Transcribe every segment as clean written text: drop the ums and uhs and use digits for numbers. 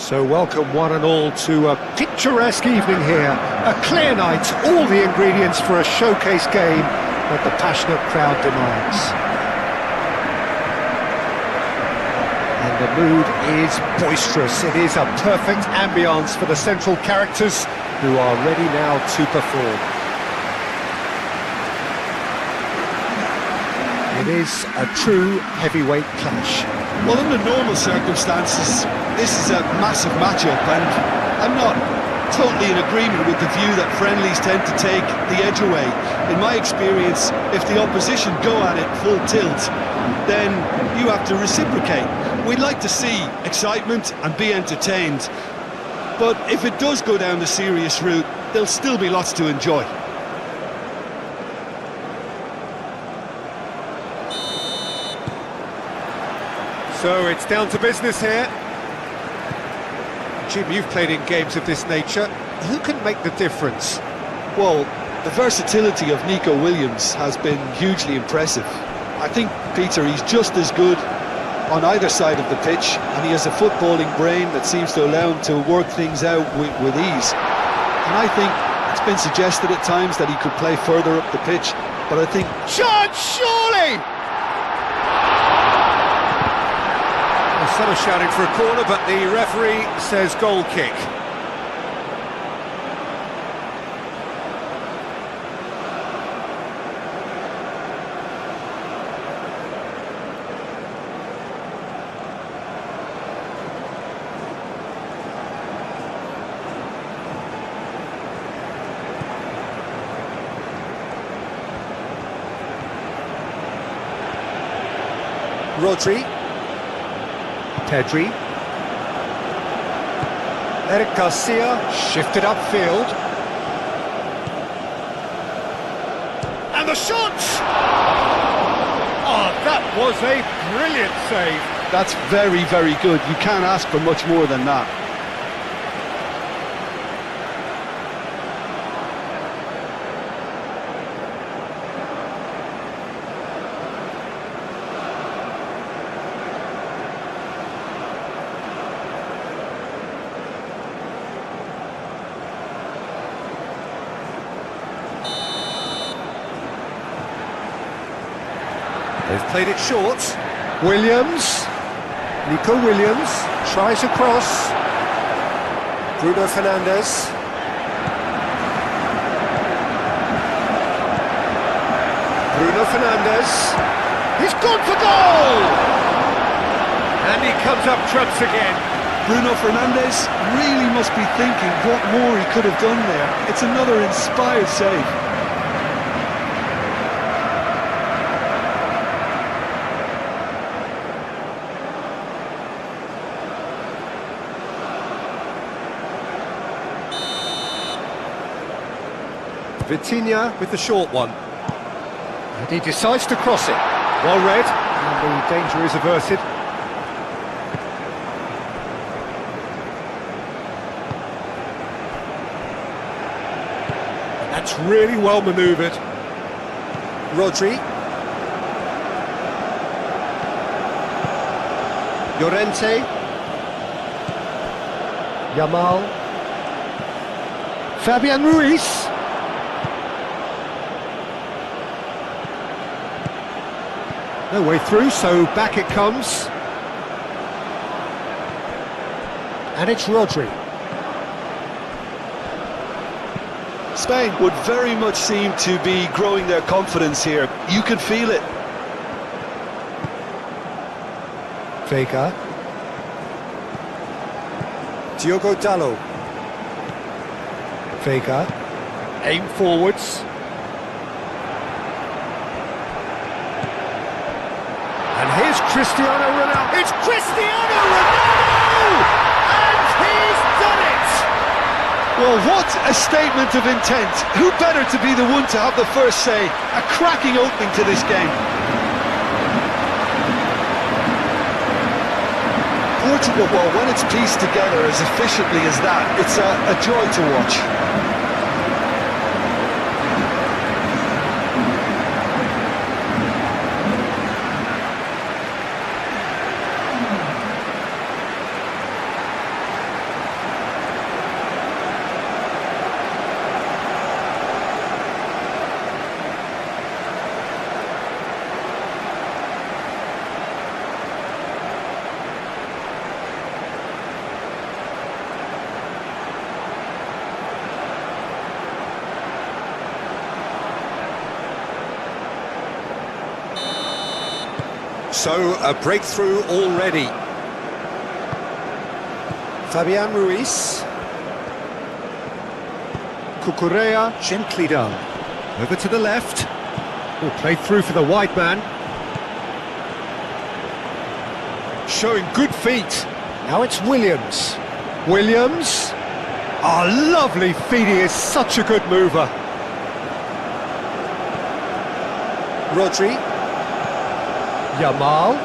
So welcome one and all to a picturesque evening here. A clear night, all the ingredients for a showcase game that the passionate crowd demands. And the mood is boisterous. It is a perfect ambience for the central characters who are ready now to perform. It is a true heavyweight clash. Well, under normal circumstances, this is a massive matchup, and I'm not totally in agreement with the view that friendlies tend to take the edge away. In my experience, if the opposition go at it full tilt, then you have to reciprocate. We'd like to see excitement and be entertained, but if it does go down the serious route, there'll still be lots to enjoy. So it's down to business here. Jim, you've played in games of this nature. Who can make the difference? Well, the versatility of Nico Williams has been hugely impressive. I think, Peter, he's just as good on either side of the pitch, and he has a footballing brain that seems to allow him to work things out with ease. And I think it's been suggested at times that he could play further up the pitch, but I think... Shot, surely! Some are shouting for a corner, but the referee says goal kick. Rodri. Pedri. Eric Garcia shifted upfield. And the shot! Oh, that was a brilliant save. That's very, very good. You can't ask for much more than that. They've played it short. Williams. Nico Williams tries across. Bruno Fernandes. Bruno Fernandes. He's gone for goal! And he comes up trumps again. Bruno Fernandes really must be thinking what more he could have done there. It's another inspired save. Vitinha with the short one. And he decides to cross it. Well read, and the danger is averted. And that's really well manoeuvred. Rodri. Llorente. Yamal. Fabian Ruiz. No way through, so back it comes. And it's Rodri. Spain would very much seem to be growing their confidence here. You can feel it. Vega. Diogo Dalot. Vega. Aim forwards. And here's Cristiano Ronaldo. It's Cristiano Ronaldo! And he's done it! Well, what a statement of intent. Who better to be the one to have the first say? A cracking opening to this game. Portugal, well, when it's pieced together as efficiently as that, it's a joy to watch. So, a breakthrough already. Fabian Ruiz. Cucurella, gently done. Over to the left. Oh, played through for the wide man. Showing good feet. Now it's Williams. Williams. Oh, lovely feet. He is such a good mover. Rodri. Yamal.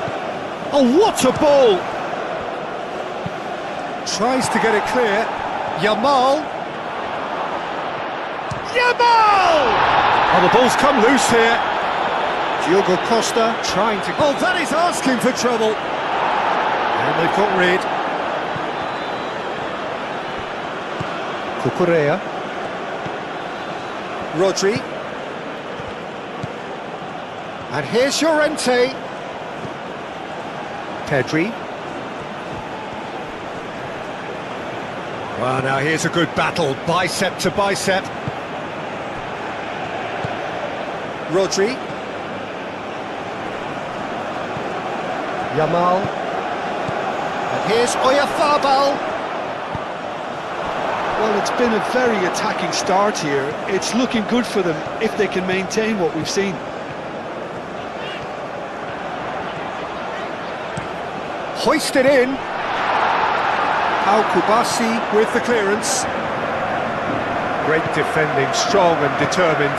Oh, what a ball! Tries to get it clear. Yamal. Yamal! Oh, the ball's come loose here. Diogo Costa trying to... Oh, that is asking for trouble. And they've got rid. Cucurella. Rodri. And here's Llorente. Pedri. Well, now here's a good battle, bicep to bicep. Rodri. Yamal. And here's Oyarzabal. Well, it's been a very attacking start here. It's looking good for them if they can maintain what we've seen. Hoisted in. Al-Kubasi with the clearance. Great defending, strong and determined.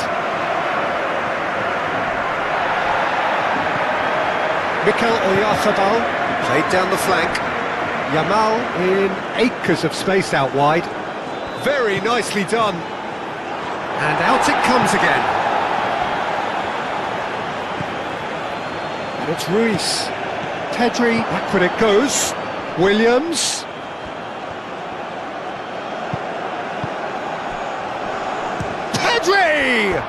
Mikel Oyarzabal played down the flank. Yamal in acres of space out wide. Very nicely done. And out it comes again. And it's Ruiz. Pedri, backward it goes. Williams. Pedri!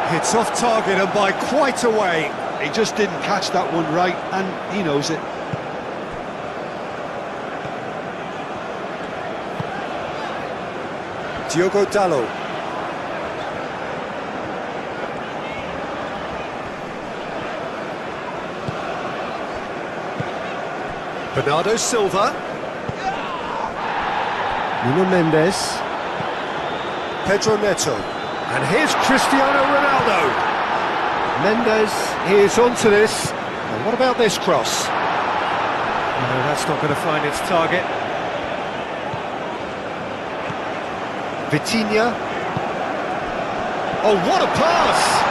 Hits off target and by quite a way. He just didn't catch that one right, and he knows it. Diogo Dalot. Bernardo Silva. Nuno Mendes. Pedro Neto. And here's Cristiano Ronaldo. Mendes is onto this. And what about this cross? No, that's not going to find its target. Vitinha. Oh, what a pass!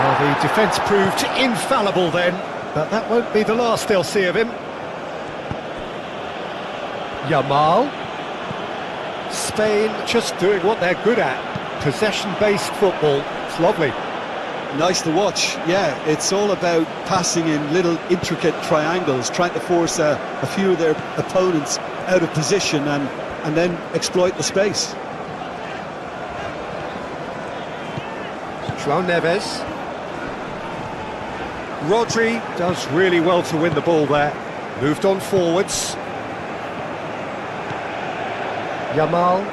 Well, the defence proved infallible then, but that won't be the last they'll see of him. Yamal. Spain just doing what they're good at. Possession-based football. It's lovely. Nice to watch, yeah. It's all about passing in little intricate triangles, trying to force a few of their opponents out of position and then exploit the space. João Neves. Rodri does really well to win the ball there. Moved on forwards. Yamal.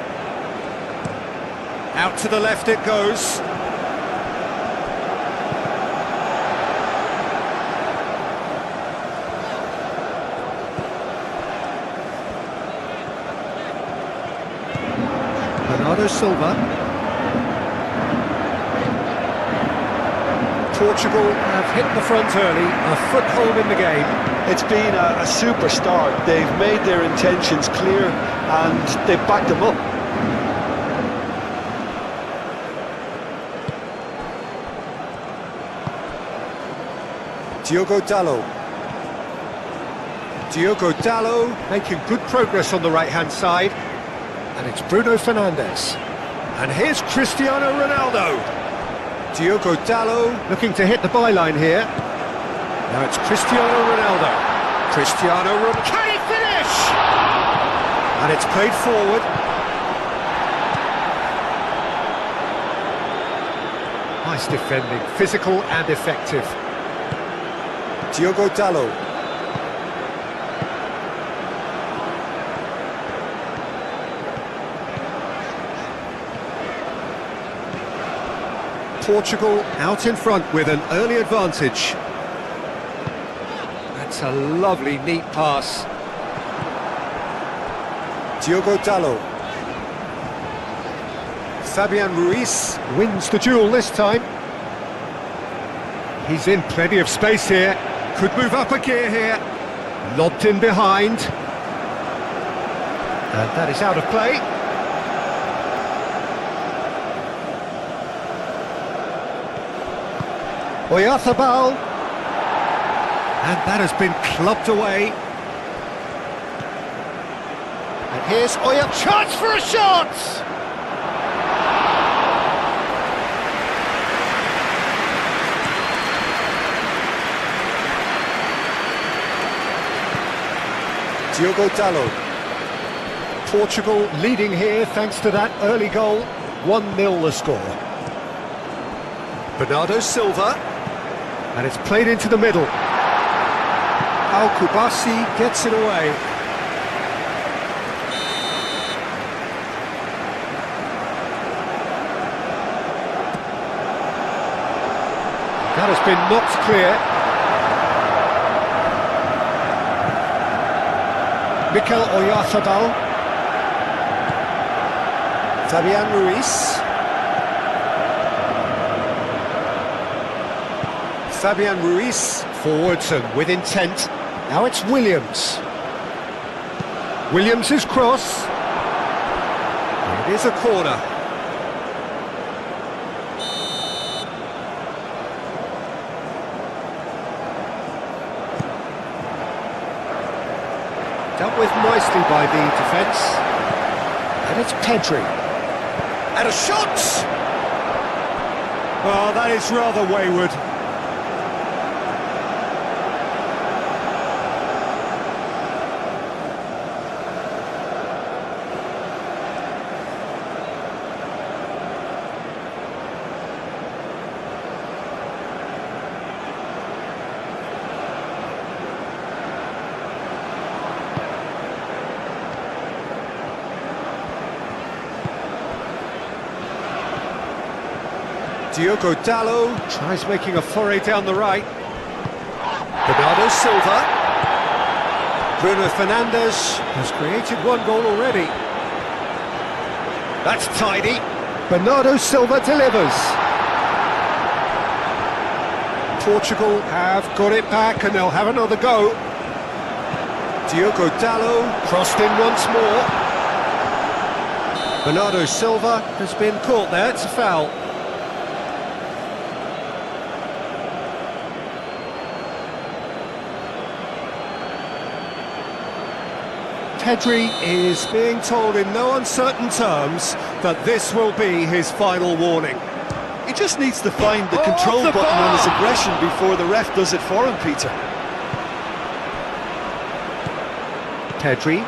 Out to the left it goes. Bernardo Silva. Portugal have hit the front early, a foothold in the game. It's been a super start. They've made their intentions clear and they've backed them up. Diogo Dalot. Diogo Dalot making good progress on the right-hand side. And it's Bruno Fernandes. And here's Cristiano Ronaldo. Diogo Dalot looking to hit the byline here. Now it's Cristiano Ronaldo. Cristiano Ronaldo. Can he finish? And it's played forward. Nice defending, physical and effective. Diogo Dalot. Portugal out in front with an early advantage. That's a lovely, neat pass. Diogo Dalot. Fabian Ruiz wins the duel this time. He's in plenty of space here. Could move up a gear here. Lobbed in behind. And that is out of play. Oyarzabal. And that has been clubbed away. And here's Oya. Chance for a shot! Diogo Dalot. Portugal leading here thanks to that early goal. 1-0 the score. Bernardo Silva. And it's played into the middle. Al-Kubasi gets it away. That has been knocked clear. Mikel Oyarzabal. Fabian Ruiz. Fabian Ruiz forwards and with intent. Now it's Williams. Williams' cross. It is a corner. Dealt with nicely by the defence. And it's Pedri. And a shot! Well, that is rather wayward. Diogo Dalot tries making a foray down the right. Bernardo Silva. Bruno Fernandes has created one goal already. That's tidy. Bernardo Silva delivers. Portugal have got it back and they'll have another go. Diogo Dalot crossed in once more. Bernardo Silva has been caught there, it's a foul. Pedri is being told in no uncertain terms that this will be his final warning. He just needs to find the control button on his aggression before the ref does it for him, Peter. Pedri.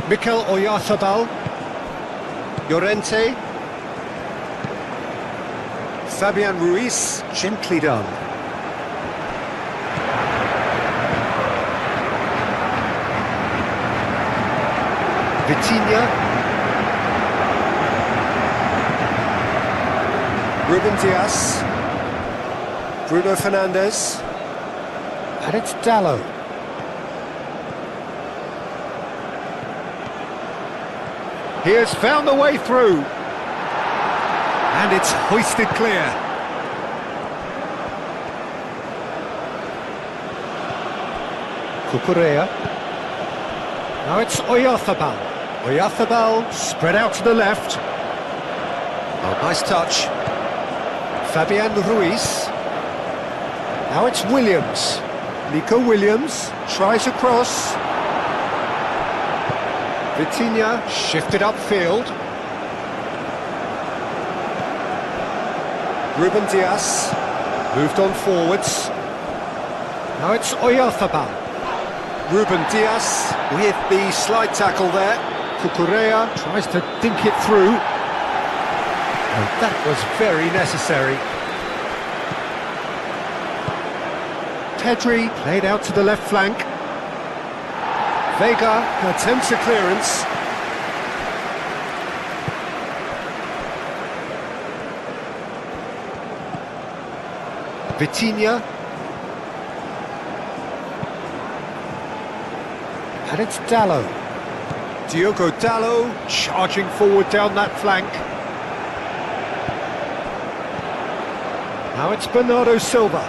Mikel Oyarzabal. Llorente. Fabian Ruiz, gently done. Vitinha. Ruben Dias. Bruno Fernandes. And it's Dalot. He has found the way through. And it's hoisted clear. Cucurella. Now it's Oyarzabal. Oyarzabal spread out to the left. Oh, nice touch. Fabian Ruiz. Now it's Williams. Nico Williams tries a cross. Vitinha shifted upfield. Ruben Dias moved on forwards. Now it's Oyarzabal. Ruben Dias with the slide tackle there. Cucurella tries to dink it through. And that was very necessary. Pedri played out to the left flank. Vega attempts a clearance. Vitinha. And it's Dallo. Diogo Dallo charging forward down that flank. Now it's Bernardo Silva.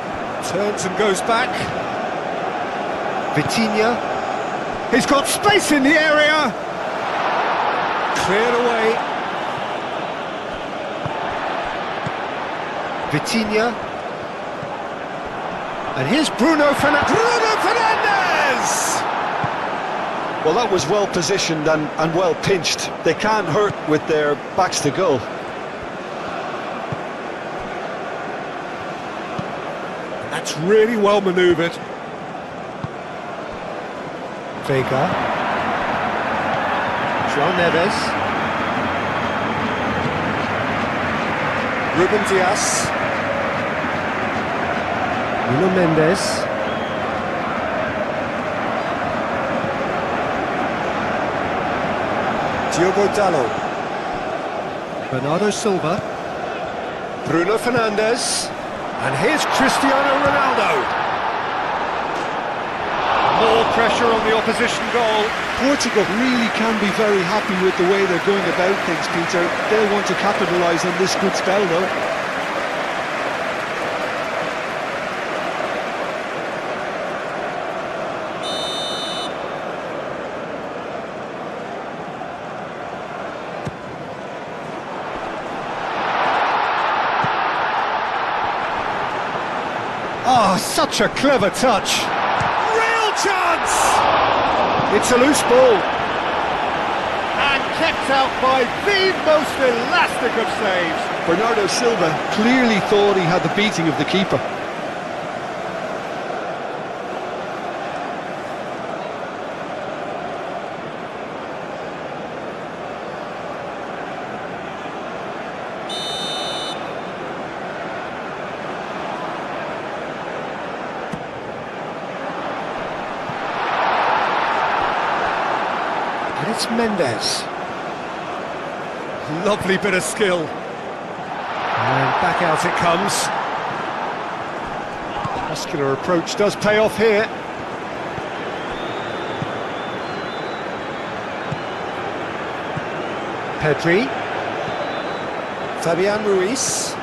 Turns and goes back. Vitinha. He's got space in the area. Cleared away. Vitinha. And here's Bruno Fernandes! Well, that was well positioned and well pinched. They can't hurt with their backs to goal. That's really well manoeuvred. Vega. João Neves. Ruben Dias. Nuno Mendes. Diogo Dallo. Bernardo Silva. Bruno Fernandes. And here's Cristiano Ronaldo. More pressure on the opposition goal. Portugal really can be very happy with the way they're going about things, Peter. They'll want to capitalise on this good spell, though. Oh, such a clever touch. Real chance! It's a loose ball. And kept out by the most elastic of saves. Bernardo Silva clearly thought he had the beating of the keeper. And it's Mendes. Lovely bit of skill. And back out it comes. Muscular approach does pay off here. Pedri. Fabian Ruiz.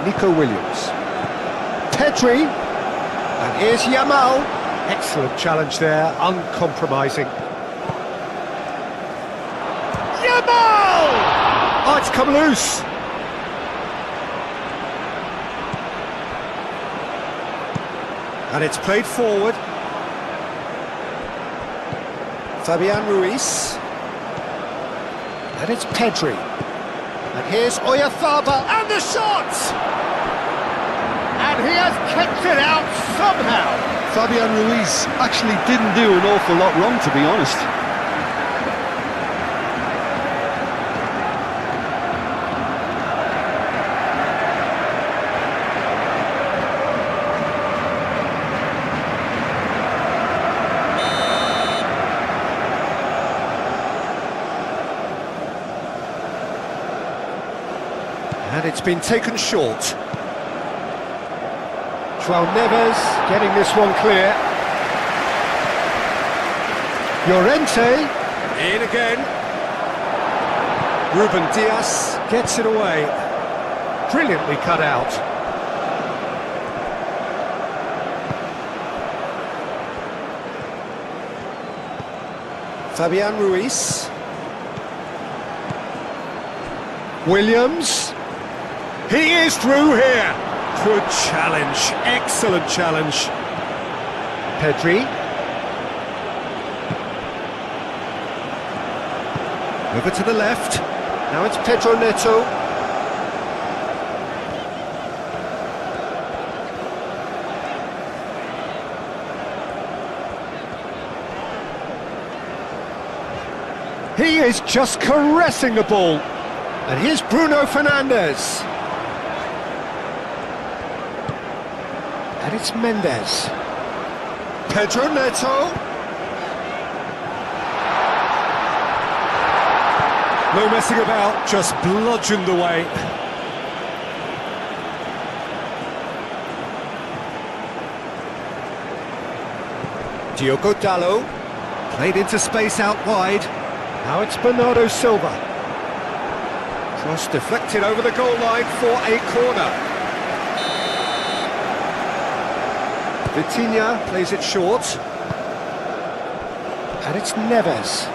Nico Williams. Pedri. And here's Yamal. Excellent challenge there, uncompromising. Yamal! Oh, it's come loose. And it's played forward. Fabian Ruiz. And it's Pedri. And here's Oyarzabal, and the shot! And he has kept it out somehow. Fabian Ruiz actually didn't do an awful lot wrong, to be honest. And it's been taken short. João Neves getting this one clear. Llorente, in again. Ruben Dias gets it away. Brilliantly cut out. Fabian Ruiz. Williams. He is through here. Good challenge, excellent challenge. Pedri. Over to the left. Now it's Pedro Neto. He is just caressing the ball. And here's Bruno Fernandes. And it's Mendes. Pedro Neto. No messing about, just bludgeoned away. Diogo Dalot, played into space out wide. Now it's Bernardo Silva. Cross deflected over the goal line for a corner. Vitinha plays it short. And it's Neves.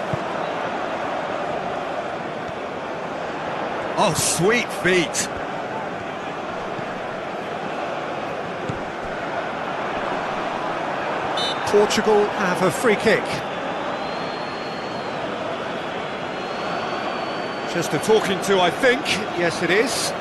Oh, sweet feet. Portugal have a free kick. Just a talking to, I think. Yes, it is.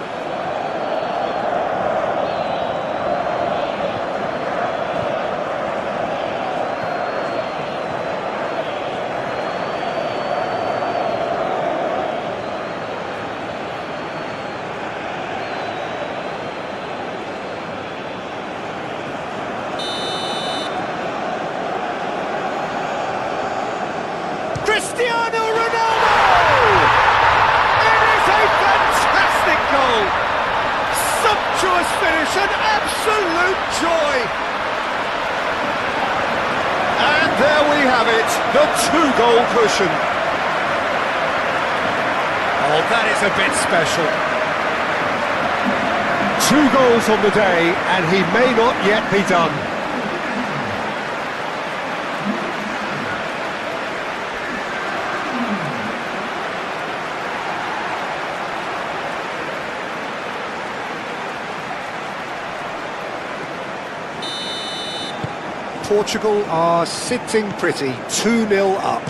Cristiano Ronaldo! It is a fantastic goal! Sumptuous finish, an absolute joy! And there we have it, the two-goal cushion. Oh, that is a bit special. 2 goals on the day, and he may not yet be done. Portugal are sitting pretty, 2-0 up.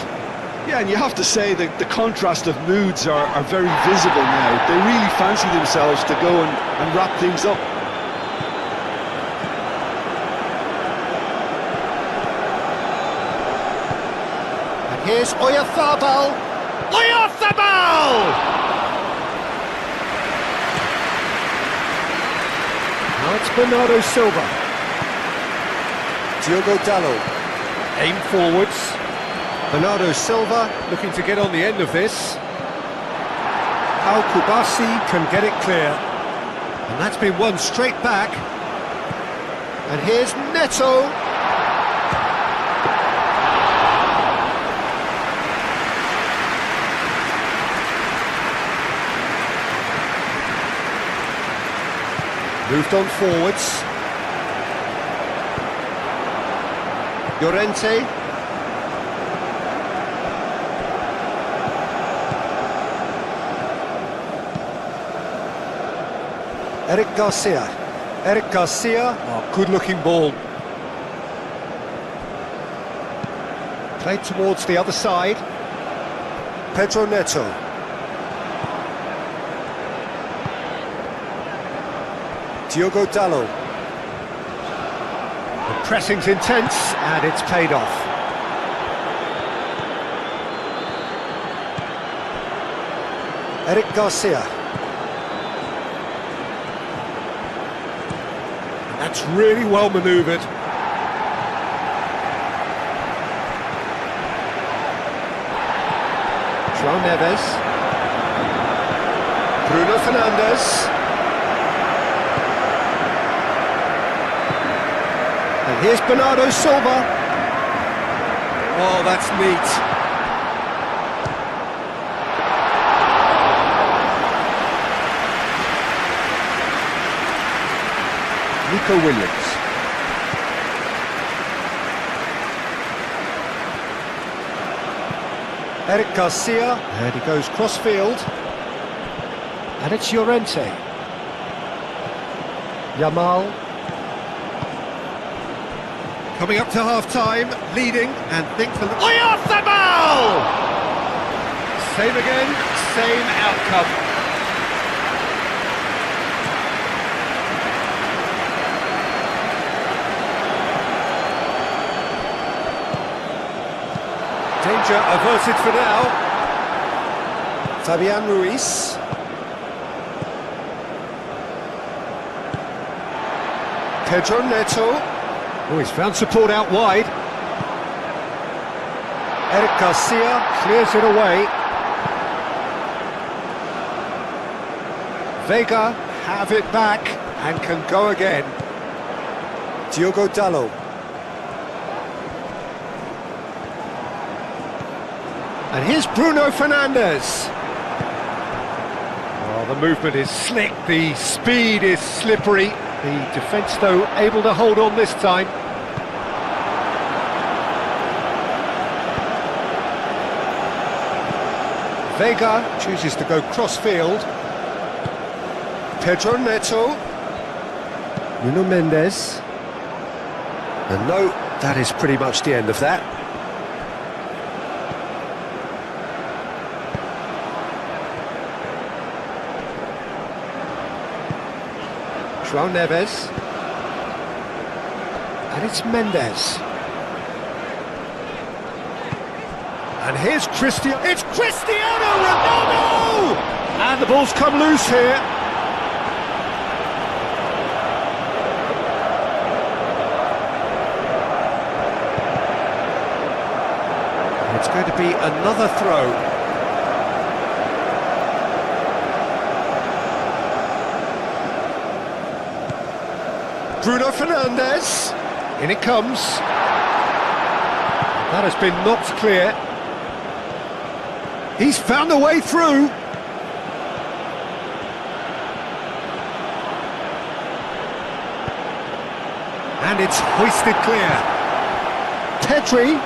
Yeah, and you have to say that the contrast of moods are very visible now. They really fancy themselves to go and wrap things up. And here's Oyarzabal. Oyarzabal! Now it's Bernardo Silva. Diogo Dalot, aim forwards. Bernardo Silva looking to get on the end of this. Al Kubasi can get it clear. And that's been won straight back. And here's Neto. Moved on forwards. Llorente. Eric Garcia. Eric Garcia, oh, good-looking ball. Played towards the other side. Pedro Neto. Diogo Dalot. The pressing's intense, and it's paid off. Eric Garcia. That's really well manoeuvred. João Neves. Bruno Fernandes. And here's Bernardo Silva. Oh, that's neat. Nico Williams. Eric Garcia, and he goes cross-field. And it's Llorente. Yamal. Coming up to half-time, leading, and think for... Oyarzabal! Same again, same outcome. Danger averted for now. Fabian Ruiz. Pedro Neto. Oh, he's found support out wide. Eric Garcia clears it away. Vega have it back and can go again. Diogo Dalot. And here's Bruno Fernandes. Oh, the movement is slick, the speed is slippery. The defence, though, able to hold on this time. Vega chooses to go cross-field. Pedro Neto. Nuno Mendes. And no, that is pretty much the end of that. João Neves. And it's Mendes. And here's Cristiano. It's Cristiano Ronaldo! And the ball's come loose here. It's going to be another throw. Bruno Fernandes. In it comes. That has been knocked clear. He's found a way through. And it's hoisted clear. Pedri.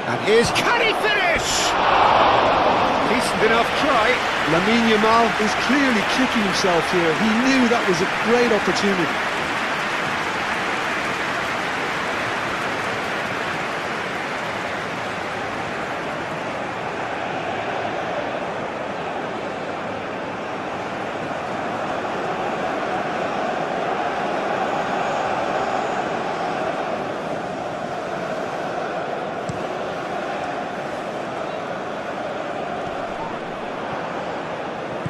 And here's... Can he finish? Decent enough try. Lamine Yamal is clearly kicking himself here. He knew that was a great opportunity.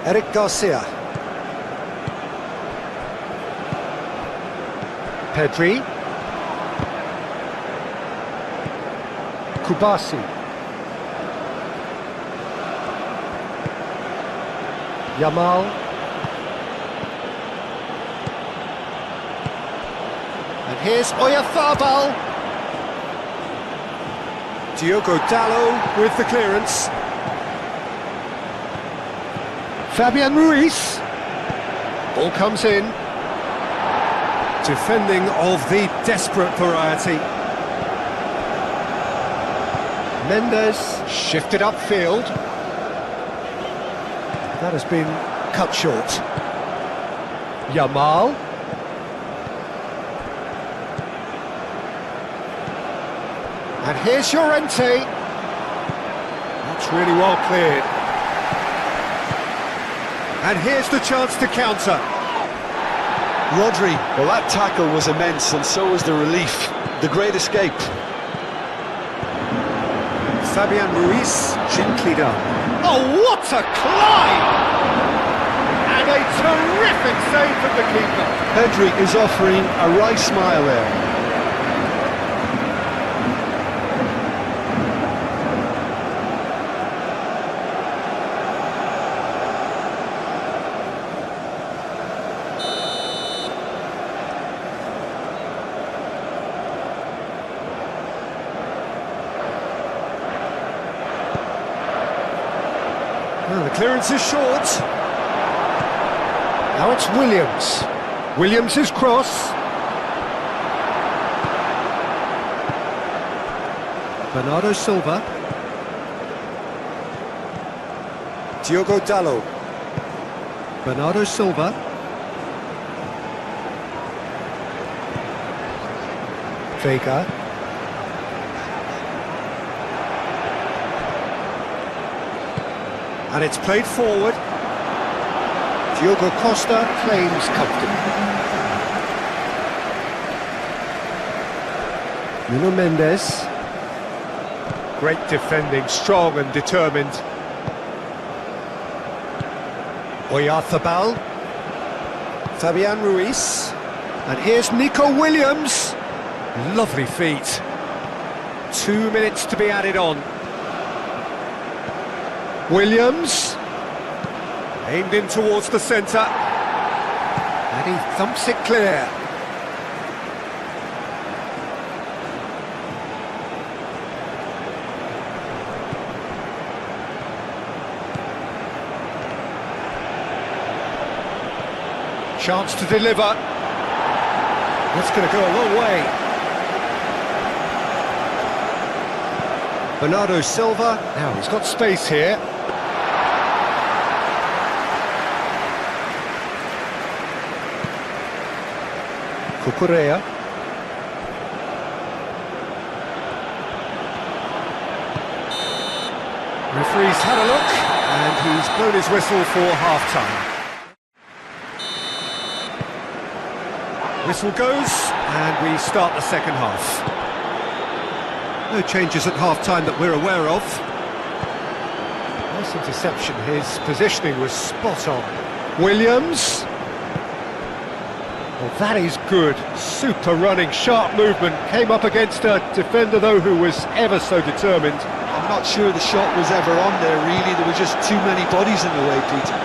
Eric Garcia. Pedri. Kubasi. Yamal. And here's Oyarzabal. Diogo Dalot with the clearance. Fabian Ruiz. Ball comes in. Defending of the desperate variety. Mendes shifted upfield. That has been cut short. Yamal. And here's Llorente. That's really well cleared. And here's the chance to counter. Rodri, well, that tackle was immense, and so was the relief. The great escape. Fabian Ruiz, gently done. Oh, what a climb! And a terrific save from the keeper. Pedri is offering a wry smile there. Well, the clearance is short. Now it's Williams. Williams' cross. Bernardo Silva. Diogo Dalot. Bernardo Silva. Vega. And it's played forward. Diogo Costa claims comfortably. Nuno Mendes. Great defending, strong and determined. Oyarzabal. Fabian Ruiz. And here's Nico Williams. Lovely feet. 2 minutes to be added on. Williams, aimed in towards the centre, and he thumps it clear. Chance to deliver. That's going to go a long way. Bernardo Silva. Now he's got space here. Cucurella. Referee's had a look, and he's blown his whistle for half-time. Whistle goes, and we start the second half. No changes at half-time that we're aware of. Nice interception, his positioning was spot on. Williams. Well, that is good. Super running, sharp movement. Came up against a defender, though, who was ever so determined. I'm not sure the shot was ever on there, really. There were just too many bodies in the way, Peter.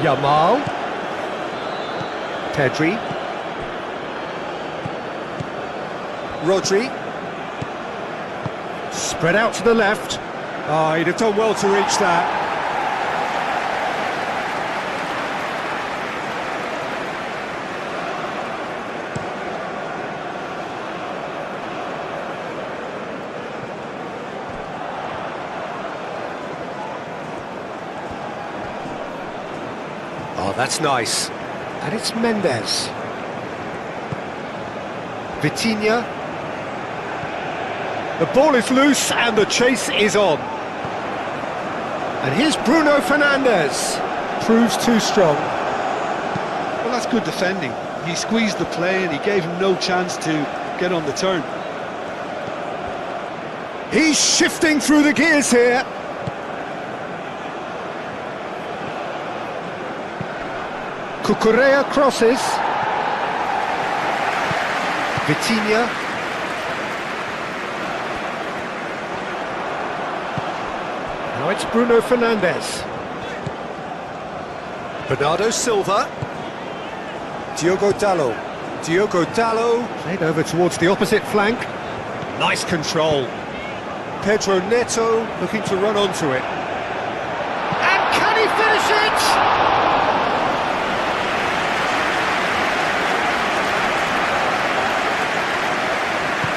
Yamal. Pedri. Rodri. Spread out to the left. Oh, he'd have done well to reach that. Oh, that's nice. And it's Mendes. Vitinha. The ball is loose and the chase is on. And here's Bruno Fernandes. Proves too strong. Well, that's good defending. He squeezed the play and he gave him no chance to get on the turn. He's shifting through the gears here. Cucurella crosses. Vitinha. Now it's Bruno Fernandes. Bernardo Silva. Diogo Dalot. Diogo Dalot. Played over towards the opposite flank. Nice control. Pedro Neto looking to run onto it. And can he finish it?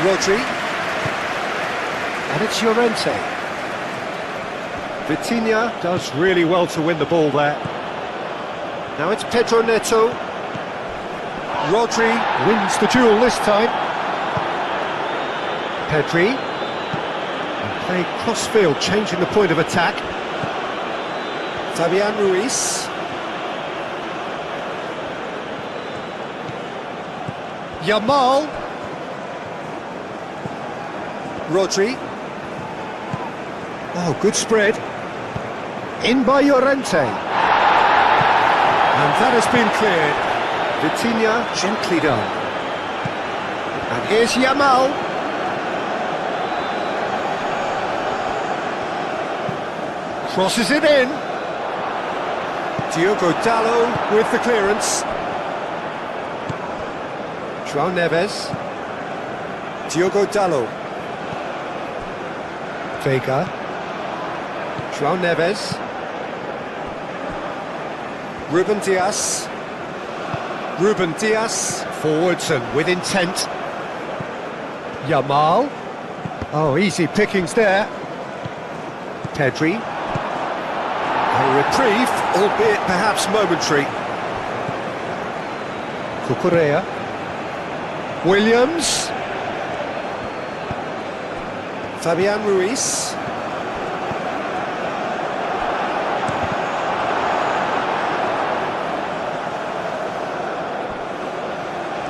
Rodri. And it's Llorente. Vitinha does really well to win the ball there. Now it's Pedro Neto. Rodri wins the duel this time. Pedri. And play cross-field, changing the point of attack. Fabian Ruiz. Yamal. Rodri. Oh, good spread. In by Llorente. And that has been cleared. Vitinha gently done. And here's Yamal. Crosses it in. Diogo Dalot with the clearance. João Neves. Diogo Dalot. Vega. João Neves. Ruben Dias. Ruben Dias. Forwards and with intent. Yamal. Oh, easy pickings there. Pedri. A reprieve, albeit perhaps momentary. Cucurella. Williams. Fabian Ruiz.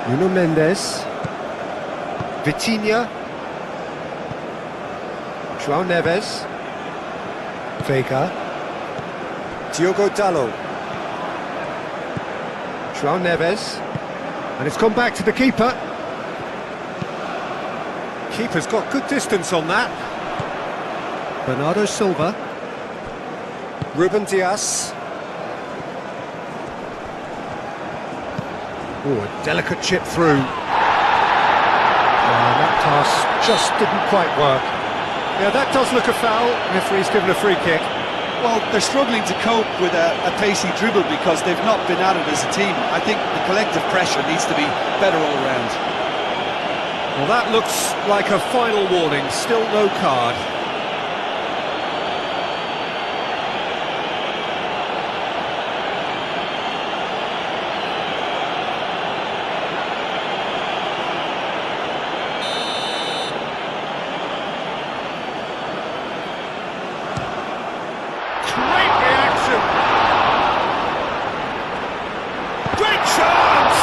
Nuno Mendes. Vitinha. João Neves. Vega. Diogo Dalot. João Neves. And it's gone back to the keeper. Keeper's got good distance on that. Bernardo Silva. Ruben Dias. Oh, a delicate chip through. That pass just didn't quite work. Yeah, that does look a foul. Referee's given a free kick. Well, they're struggling to cope with a pacey dribble because they've not been at it as a team. I think the collective pressure needs to be better all around. Well, that looks like a final warning, still no card. Great reaction! Great chance!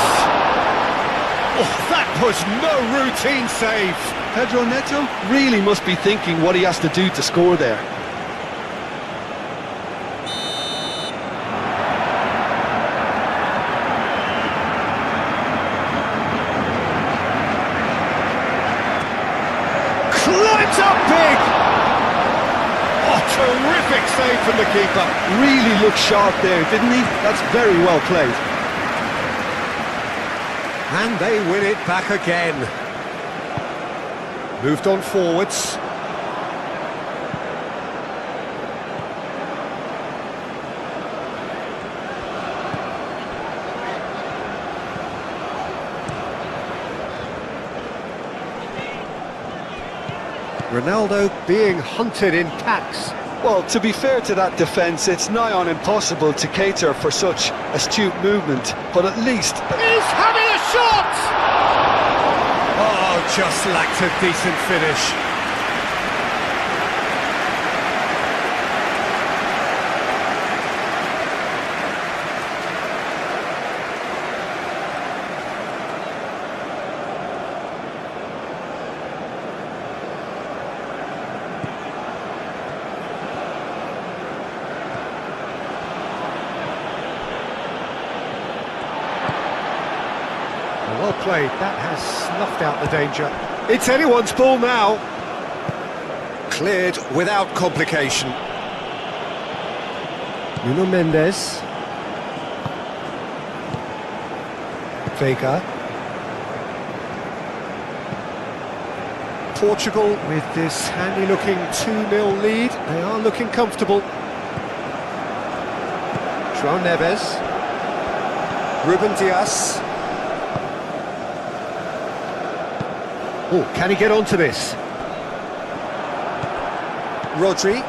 Oh, that was no routine save. Pedro Neto really must be thinking what he has to do to score there. Climbs up big! Oh, terrific save from the keeper. Really looked sharp there, didn't he? That's very well played. And they win it back again. Moved on forwards. Ronaldo being hunted in packs. Well, to be fair to that defence, it's nigh on impossible to cater for such astute movement, but at least... He's having a shot! Oh, just lacked a decent finish. Well played, that has snuffed out the danger. It's anyone's ball now. Cleared without complication. Nuno Mendes. Vega. Portugal with this handy-looking 2-0 lead. They are looking comfortable. João Neves. Ruben Dias. Oh, can he get onto this? Rodri.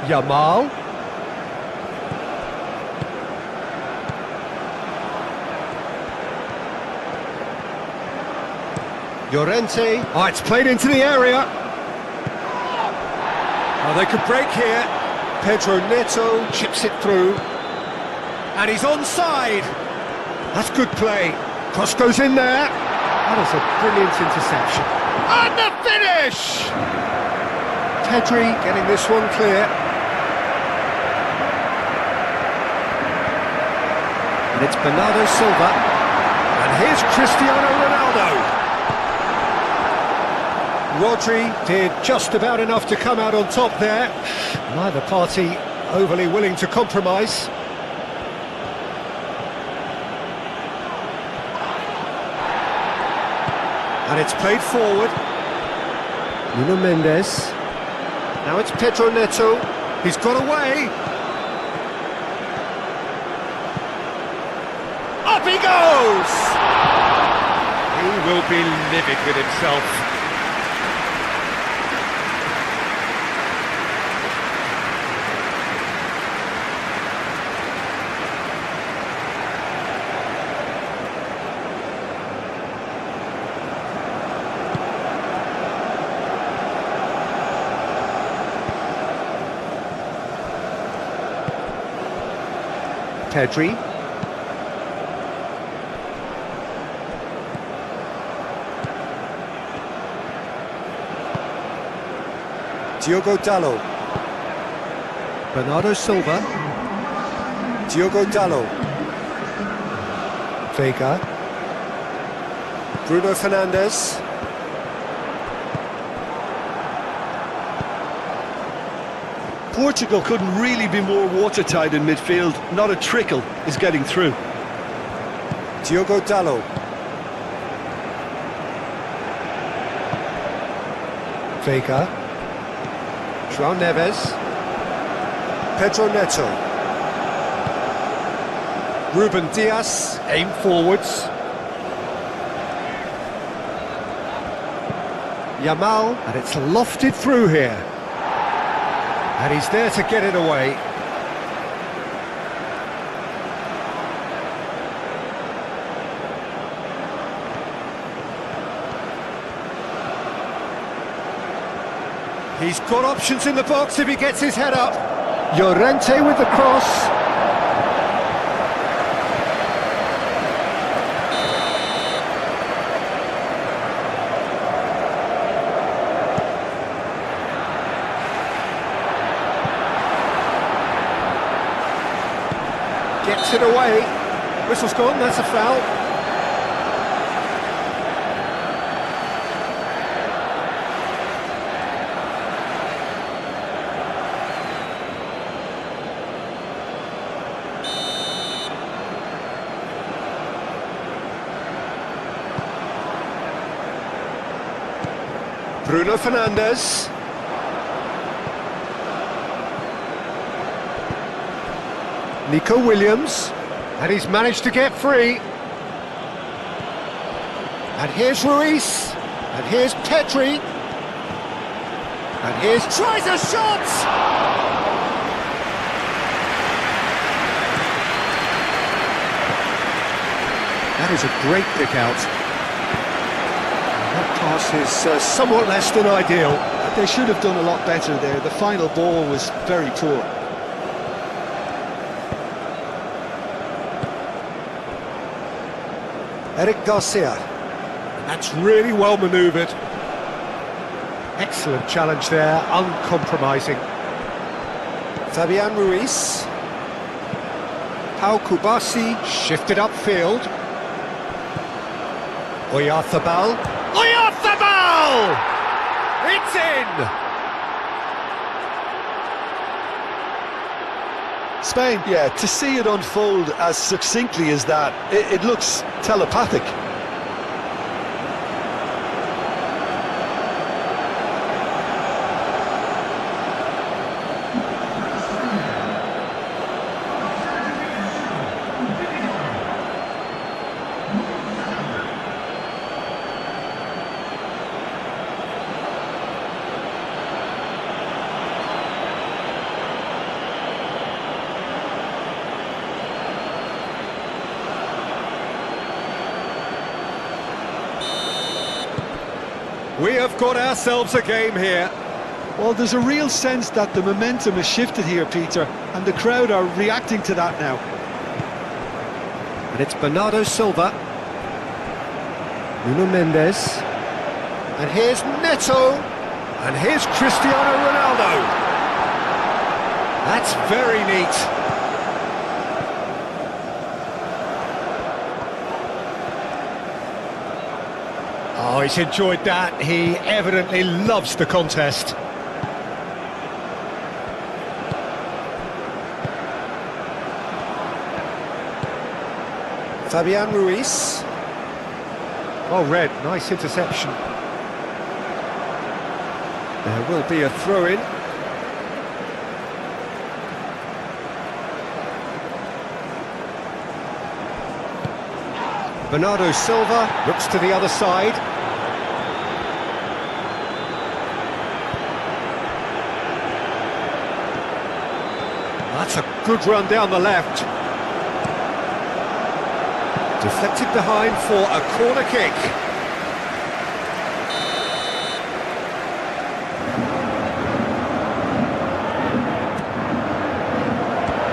Yamal. Llorente. Oh, it's played into the area. Oh, they could break here. Pedro Neto chips it through. And he's onside. That's good play. Cross goes in there. That is a brilliant interception. And the finish! Pedri getting this one clear. And it's Bernardo Silva. And here's Cristiano Ronaldo. Rodri did just about enough to come out on top there. Neither party overly willing to compromise. And it's played forward. Nuno Mendes. Now it's Pedro Neto. He's got away. Up he goes! He will be livid with himself. Pedri. Diogo Dalot. Bernardo Silva. Diogo Dalot. Vega. Bruno Fernandes. Portugal couldn't really be more watertight in midfield. Not a trickle is getting through. Diogo Dalot. Vega. João Neves. Pedro Neto. Ruben Dias, aim forwards. Yamal, and it's lofted through here. And he's there to get it away. He's got options in the box if he gets his head up. Llorente with the cross. Gets it away. Whistle's gone, that's a foul. Bruno Fernandes. Nico Williams, and he's managed to get free. And here's Ruiz, and here's Pedri, and here's tries a shot! That is a great pick out. That pass is somewhat less than ideal. They should have done a lot better there. The final ball was very poor. Eric Garcia. That's really well manoeuvred. Excellent challenge there, uncompromising. Fabian Ruiz. Pau Kubasi shifted upfield. Oyarzabal. Oyarzabal! It's in! Spain, yeah, to see it unfold as succinctly as that, it looks telepathic. We have got ourselves a game here. Well, there's a real sense that the momentum has shifted here, Peter, and the crowd are reacting to that now. And it's Bernardo Silva. Nuno Mendes. And here's Neto. And here's Cristiano Ronaldo. That's very neat. Oh, he's enjoyed that. He evidently loves the contest. Fabian Ruiz. Well read, nice interception. There will be a throw-in. Bernardo Silva looks to the other side. That's a good run down the left. Deflected behind for a corner kick.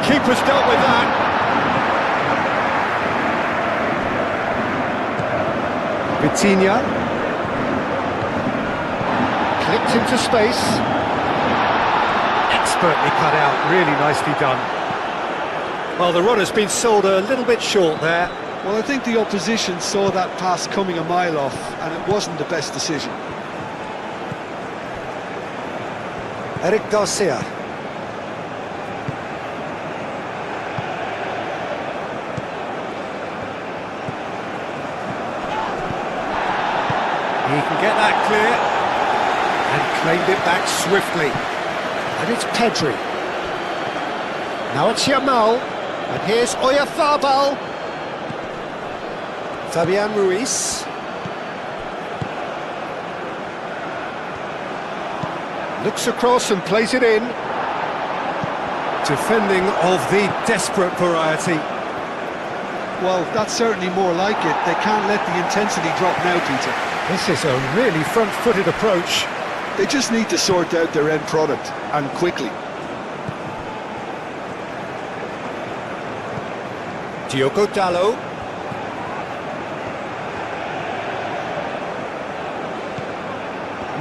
Keeper's dealt with that. Vitinha. Clipped into space. Expertly cut out, really nicely done. Well, the run has been sold a little bit short there. Well, I think the opposition saw that pass coming a mile off, and it wasn't the best decision. Eric Garcia. He can get that clear and claimed it back swiftly. And it's Pedri. Now it's Yamal. And here's Oyarzabal. Fabian Ruiz. Looks across and plays it in. Defending of the desperate variety. Well, that's certainly more like it. They can't let the intensity drop now, Peter. This is a really front-footed approach. They just need to sort out their end product, and quickly. Diogo Dalot.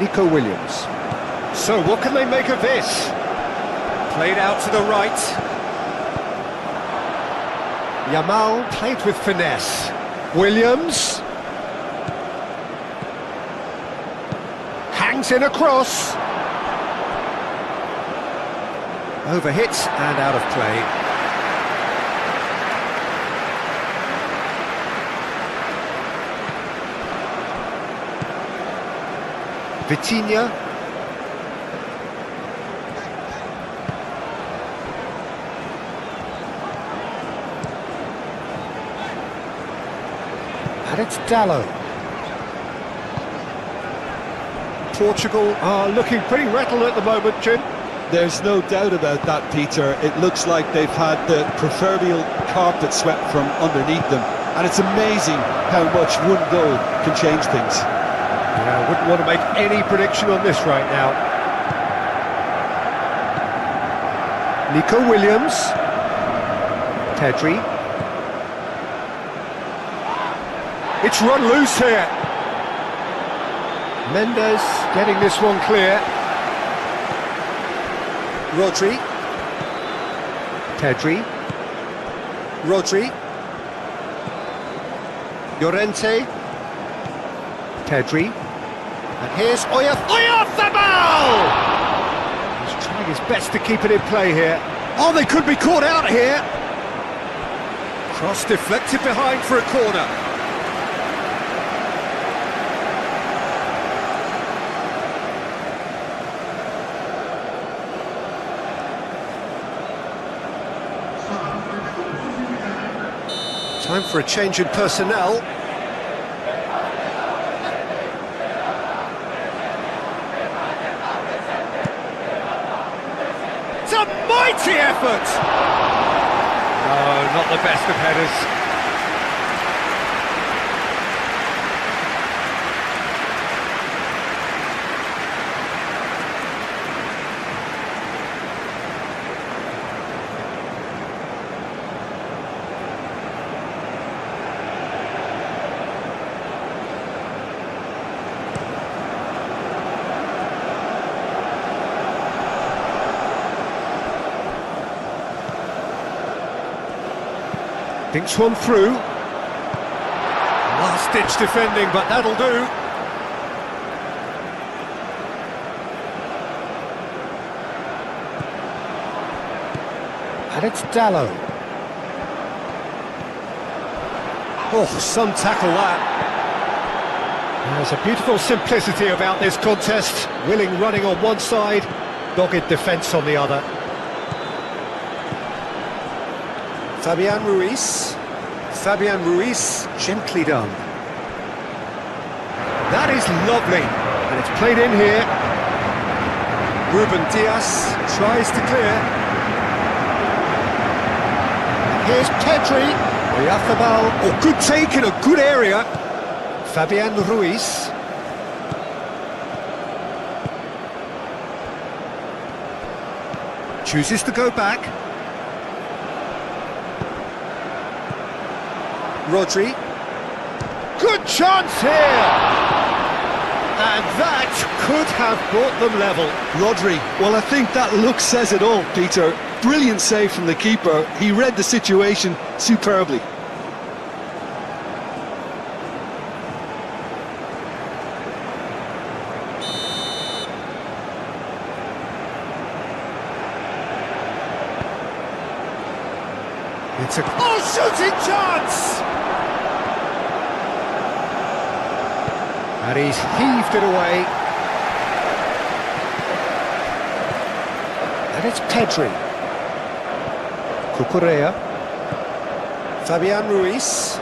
Nico Williams. So what can they make of this? Played out to the right. Yamal played with finesse. Williams. Hangs in a cross. Overhits and out of play. Vitinha. And it's Dalot. Portugal are looking pretty rattled at the moment, Jim. There's no doubt about that, Peter. It looks like they've had the proverbial carpet swept from underneath them. And it's amazing how much one goal can change things. Yeah, I wouldn't want to make any prediction on this right now. Nico Williams. Pedri. It's run loose here. Mendes getting this one clear. Rodri. Pedri. Rodri. Llorente. Pedri. And here's Oyarzabal! He's trying his best to keep it in play here. Oh, they could be caught out here. Cross deflected behind for a corner. Time for a change in personnel. It's a mighty effort! No, not the best of headers. Thinks one through. Last-ditch defending, but that'll do. And it's Dalot. Oh, some tackle that. There's a beautiful simplicity about this contest. Willing running on one side, dogged defence on the other. Fabian Ruiz. Fabian Ruiz, gently done. That is lovely, and it's played in here. Ruben Dias tries to clear. Here's Pedri. Oyarzabal. Oh, good take in a good area. Fabian Ruiz. Chooses to go back. Rodri. Good chance here! And that could have brought them level. Rodri, well, I think that look says it all, Peter. Brilliant save from the keeper. He read the situation superbly. It's a shooting chance! And he's heaved it away. And it's Pedri. Cucurella. Fabian Ruiz.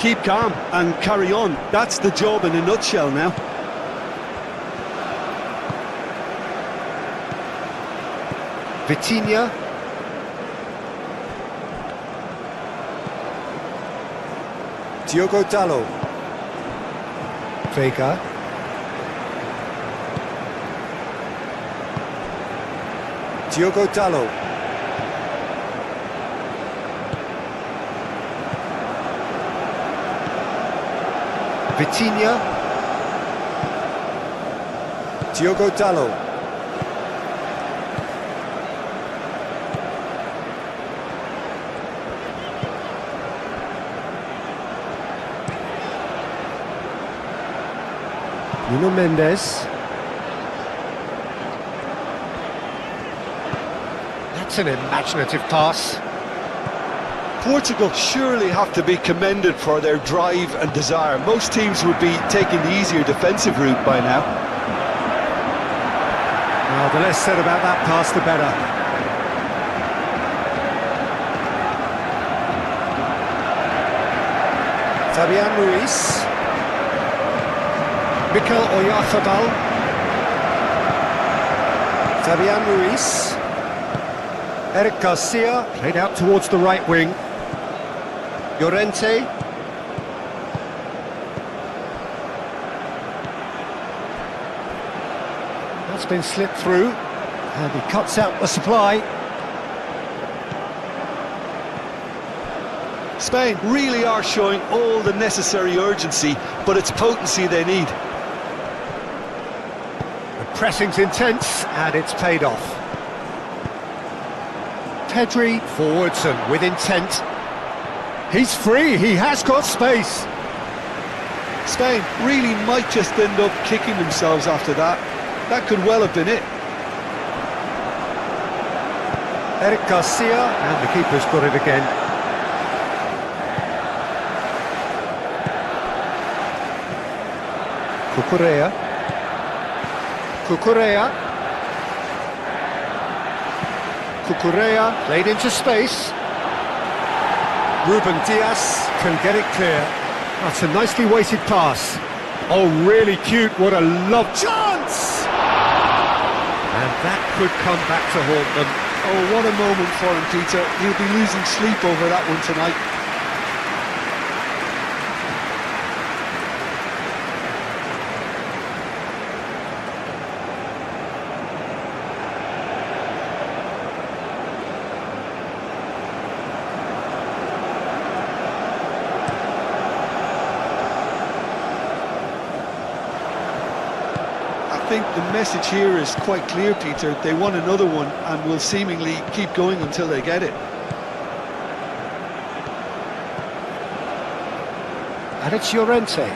Keep calm and carry on. That's the job in a nutshell now. Vitinha. Diogo Dalot. Vega. Diogo Dalot. Vitinha. Diogo Dalot. Nuno Mendes. That's an imaginative pass. Portugal surely have to be commended for their drive and desire. Most teams would be taking the easier defensive route by now. Well, the less said about that pass, the better. Fabian Ruiz. Mikel Oyarzabal. Fabian Ruiz. Eric Garcia, played out towards the right wing. Llorente. That's been slipped through, and he cuts out the supply. Spain really are showing all the necessary urgency, but it's potency they need. The pressing's intense, and it's paid off. Pedri forwards and with intent. He's free, he has got space. Spain really might just end up kicking themselves after that. That could well have been it. Eric Garcia, and the keeper's got it again. Cucurella. Cucurella. Cucurella played into space. Ruben Diaz can get it clear. That's a nicely weighted pass. Oh, really cute, what a love chance! And that could come back to haunt them. Oh, what a moment for him, Peter. He'll be losing sleep over that one tonight. I think the message here is quite clear, Peter. They want another one and will seemingly keep going until they get it. And it's Llorente.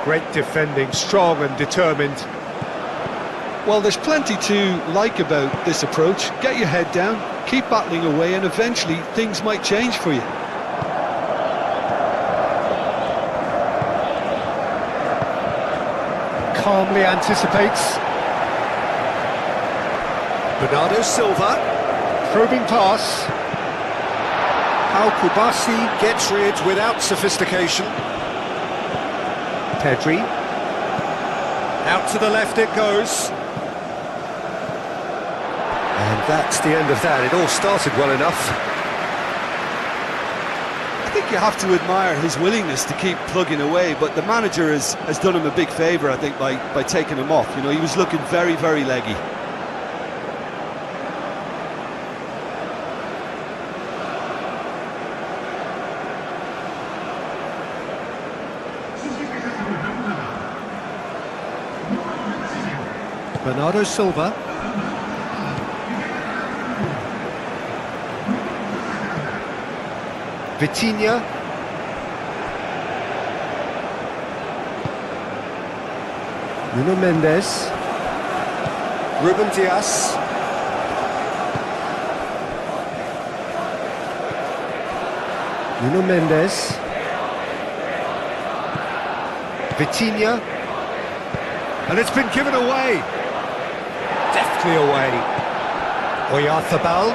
Great defending, strong and determined. Well, there's plenty to like about this approach. Get your head down, keep battling away, and eventually things might change for you. Calmly anticipates. Bernardo Silva, probing pass. Al Kubasi gets rid without sophistication. Pedri. Out to the left it goes. And that's the end of that. It all started well enough. I think you have to admire his willingness to keep plugging away, but the manager has done him a big favour, I think, by taking him off. You know, he was looking very, very leggy. Bernardo Silva. Vitinha. Nuno Mendes. Ruben Diaz. Nuno Mendes. Vitinha. And it's been given away. Deftly away. Oyarzabal.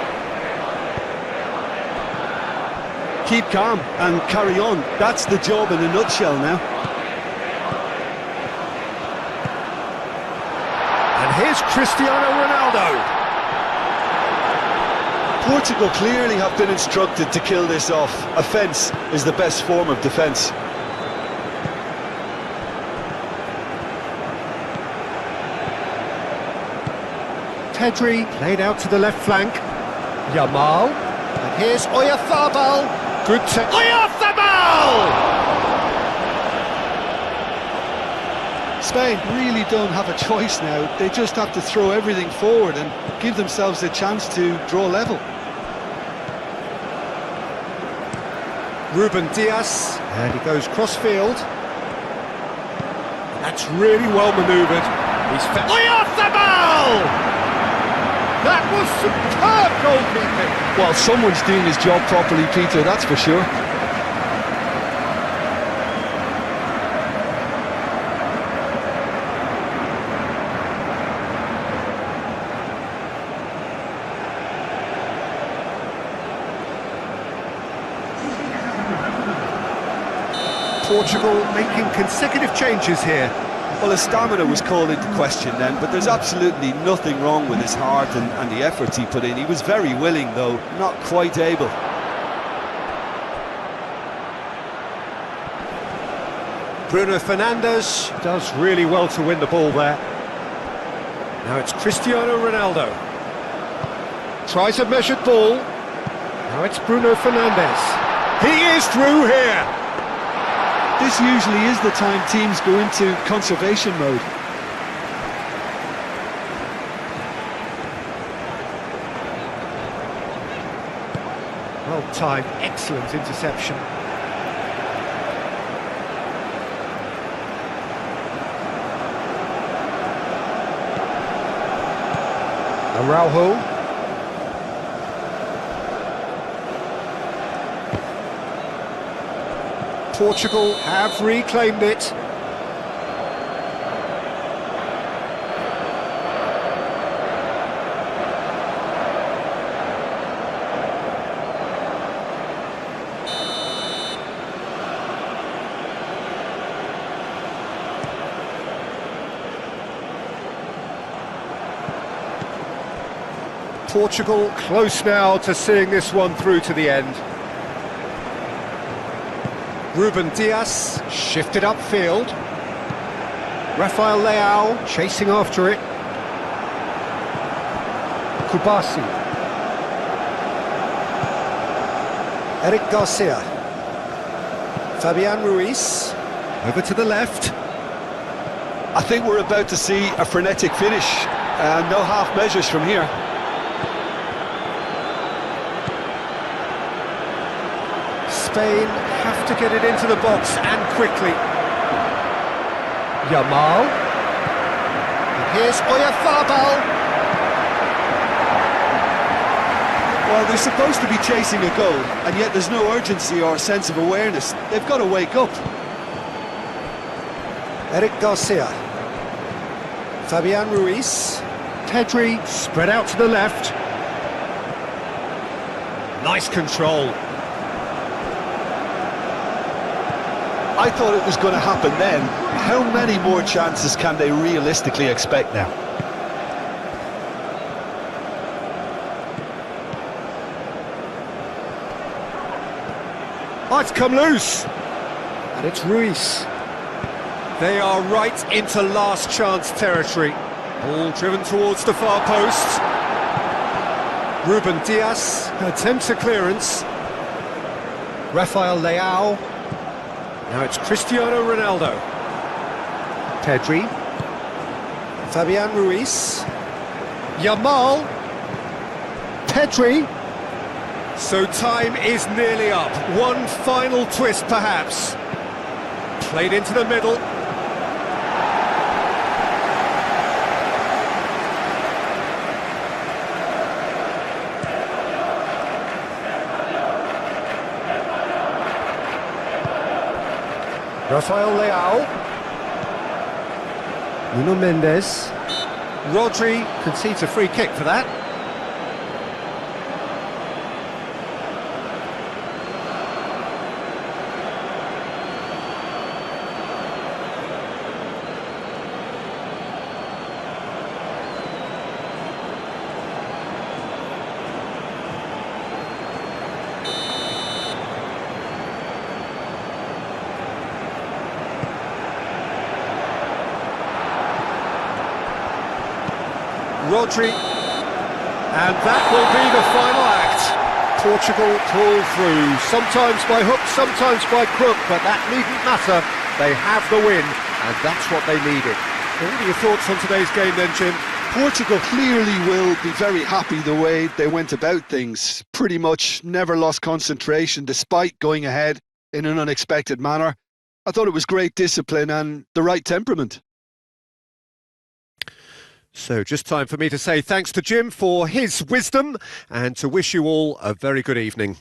Keep calm and carry on. That's the job in a nutshell now. And here's Cristiano Ronaldo. Portugal clearly have been instructed to kill this off. Offence is the best form of defence. Pedri played out to the left flank. Yamal. And here's Oyarzabal. Good Oyarzabal! Spain really don't have a choice now. They just have to throw everything forward and give themselves a chance to draw level. Ruben Dias, and he goes cross-field. That's really well manoeuvred. He's Oyarzabal! That was superb goalkeeping! Well, someone's doing his job properly, Peter, that's for sure. Portugal making consecutive changes here. Well, his stamina was called into question then, but there's absolutely nothing wrong with his heart and the efforts he put in. He was very willing, though, not quite able. Bruno Fernandes does really well to win the ball there. Now it's Cristiano Ronaldo. Tries a measured ball. Now it's Bruno Fernandes. He is through here! This usually is the time teams go into conservation mode. Well timed, excellent interception. Araujo. Portugal have reclaimed it. Portugal close now to seeing this one through to the end. Ruben Dias shifted upfield. Rafael Leao chasing after it. Kubasi. Eric Garcia. Fabian Ruiz. Over to the left. I think we're about to see a frenetic finish. No half measures from here. Spain have to get it into the box and quickly. Yamal. And here's Oyarzabal. Well, they're supposed to be chasing a goal, and yet there's no urgency or sense of awareness. They've got to wake up. Eric Garcia. Fabian Ruiz. Pedri spread out to the left. Nice control. I thought it was going to happen then. How many more chances can they realistically expect now? Oh, it's come loose. And it's Ruiz. They are right into last chance territory. Ball driven towards the far post. Ruben Dias attempts a clearance. Rafael Leao. Now it's Cristiano Ronaldo. Pedri. Fabian Ruiz. Yamal. Pedri. So time is nearly up. One final twist perhaps. Played into the middle. Rafael Leao. Nuno Mendes. Rodri concedes a free kick for that. Rodri, and that will be the final act. Portugal pull through, sometimes by hook, sometimes by crook, but that needn't matter. They have the win, and that's what they needed. What are your thoughts on today's game then, Jim? Portugal clearly will be very happy the way they went about things. Pretty much never lost concentration despite going ahead in an unexpected manner. I thought it was great discipline and the right temperament. So just time for me to say thanks to Jim for his wisdom and to wish you all a very good evening.